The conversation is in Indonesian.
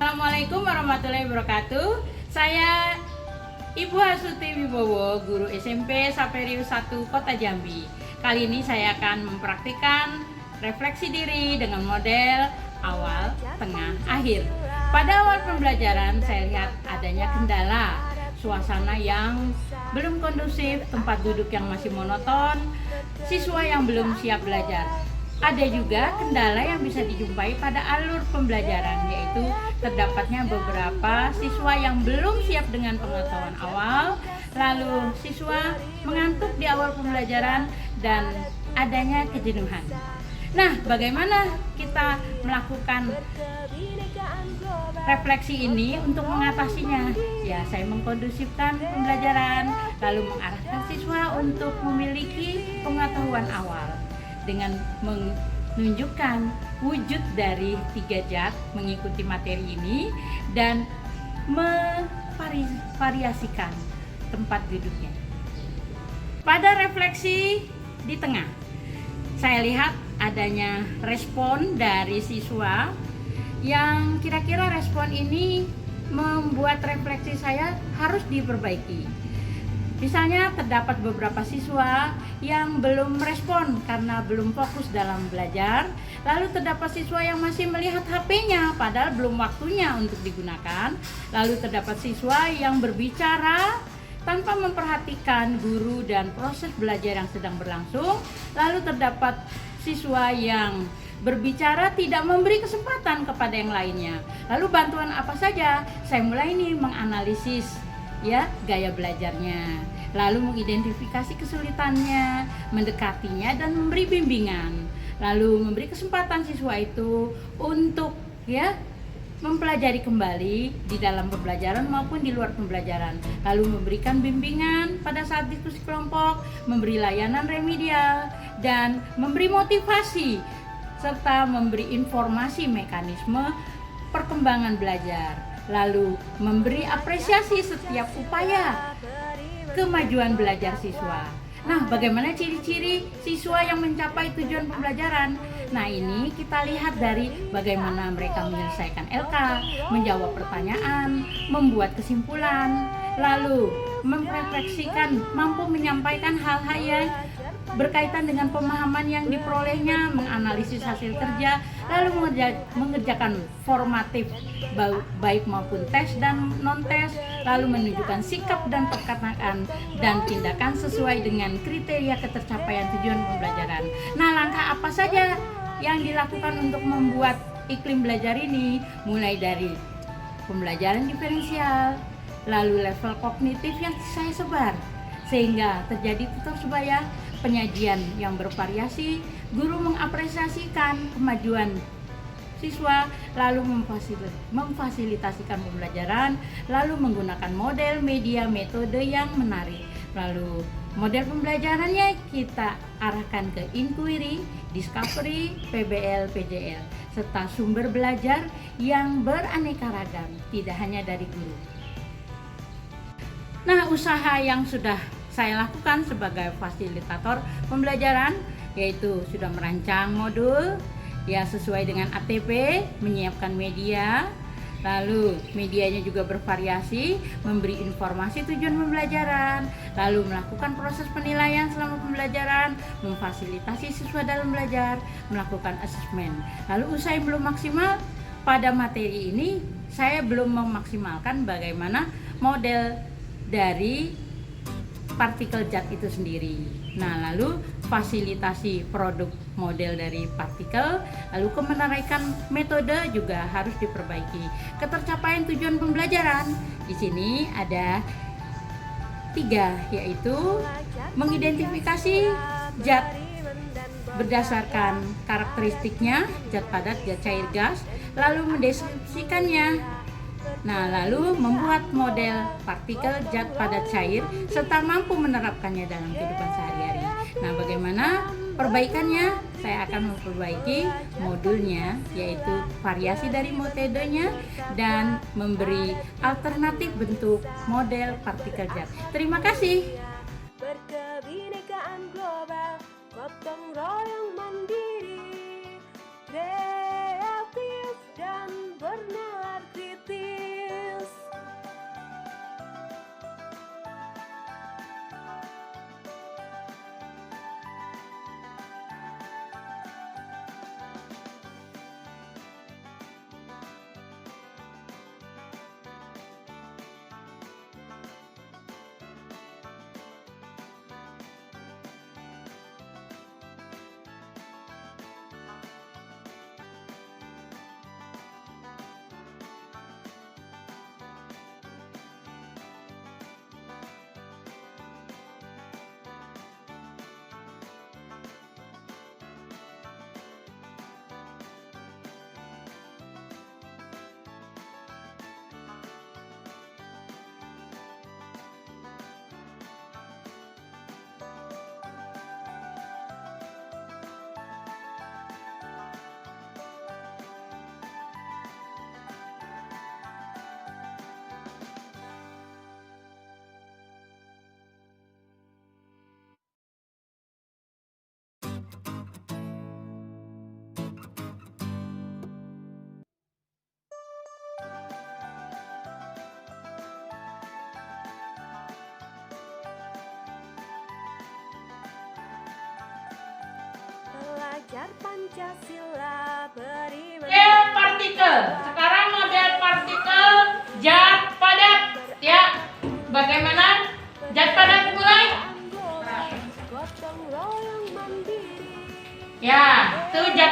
Assalamualaikum warahmatullahi wabarakatuh. Saya Ibu Hasuti Wibowo, guru SMP Saperius 1 Kota Jambi. Kali ini saya akan mempraktikkan refleksi diri dengan model awal, tengah, akhir. Pada awal pembelajaran saya lihat adanya kendala, suasana yang belum kondusif, tempat duduk yang masih monoton, siswa yang belum siap belajar. Ada juga kendala yang bisa dijumpai pada alur pembelajaran, yaitu terdapatnya beberapa siswa yang belum siap dengan pengetahuan awal, lalu siswa mengantuk di awal pembelajaran, dan adanya kejenuhan. Nah, bagaimana kita melakukan refleksi ini untuk mengatasinya? Ya, saya mengkondusifkan pembelajaran, lalu mengarahkan siswa untuk memiliki pengetahuan awal dengan menunjukkan wujud dari 3 zat mengikuti materi ini dan memvariasikan tempat duduknya. Pada refleksi di tengah, saya lihat adanya respon dari siswa yang kira-kira respon ini membuat refleksi saya harus diperbaiki. Misalnya terdapat beberapa siswa yang belum merespon karena belum fokus dalam belajar. Lalu terdapat siswa yang masih melihat HP-nya padahal belum waktunya untuk digunakan. Lalu terdapat siswa yang berbicara tanpa memperhatikan guru dan proses belajar yang sedang berlangsung. Lalu terdapat siswa yang berbicara tidak memberi kesempatan kepada yang lainnya. Lalu bantuan apa saja? Saya mulai nih menganalisis gaya belajarnya, lalu mengidentifikasi kesulitannya, mendekatinya dan memberi bimbingan, lalu memberi kesempatan siswa itu untuk mempelajari kembali di dalam pembelajaran maupun di luar pembelajaran, lalu memberikan bimbingan pada saat diskusi kelompok, memberi layanan remedial dan memberi motivasi serta memberi informasi mekanisme perkembangan belajar. Lalu memberi apresiasi setiap upaya kemajuan belajar siswa. Nah, bagaimana ciri-ciri siswa yang mencapai tujuan pembelajaran? Nah, ini kita lihat dari bagaimana mereka menyelesaikan LK, menjawab pertanyaan, membuat kesimpulan, lalu merefleksikan, mampu menyampaikan hal-hal yang berkaitan dengan pemahaman yang diperolehnya, menganalisis hasil kerja, lalu mengerjakan formatif baik maupun tes dan non-tes, lalu menunjukkan sikap dan perkataan dan tindakan sesuai dengan kriteria ketercapaian tujuan pembelajaran. Nah, langkah apa saja yang dilakukan untuk membuat iklim belajar ini? Mulai dari pembelajaran diferensial, lalu level kognitif yang saya sebar, sehingga terjadi tutur sebaya, penyajian yang bervariasi, guru mengapresiasikan kemajuan siswa, lalu memfasilitasikan pembelajaran, lalu menggunakan model, media, metode yang menarik. Lalu model pembelajarannya kita arahkan ke inquiry, discovery, PBL, PJL, serta sumber belajar yang beraneka ragam, tidak hanya dari guru. Nah, usaha yang sudah saya lakukan sebagai fasilitator pembelajaran yaitu sudah merancang modul sesuai dengan ATP, menyiapkan media, lalu medianya juga bervariasi, memberi informasi tujuan pembelajaran, lalu melakukan proses penilaian selama pembelajaran, memfasilitasi siswa dalam belajar, melakukan asesmen. Lalu usai belum maksimal pada materi ini, saya belum memaksimalkan bagaimana model dari partikel zat itu sendiri. Nah, lalu fasilitasi produk model dari partikel, lalu kemenaraikan metode juga harus diperbaiki. Ketercapaian tujuan pembelajaran di sini ada 3, yaitu mengidentifikasi zat berdasarkan karakteristiknya, zat padat, zat cair, gas, lalu mendeskripsikannya. Nah, lalu membuat model partikel zat padat cair serta mampu menerapkannya dalam kehidupan sehari-hari. Nah, bagaimana perbaikannya? Saya akan memperbaiki modulnya, yaitu variasi dari metodenya dan memberi alternatif bentuk model partikel zat. Terima kasih. Berkebinekaan global, gotong royong mandiri, kreatif dan bernalar Belajar Pancasila beriman. Model partikel. Sekarang model partikel zat padat. Ya, bagaimana? Zat padat mulai. Gotong royong mandiri. Ya, tuh zat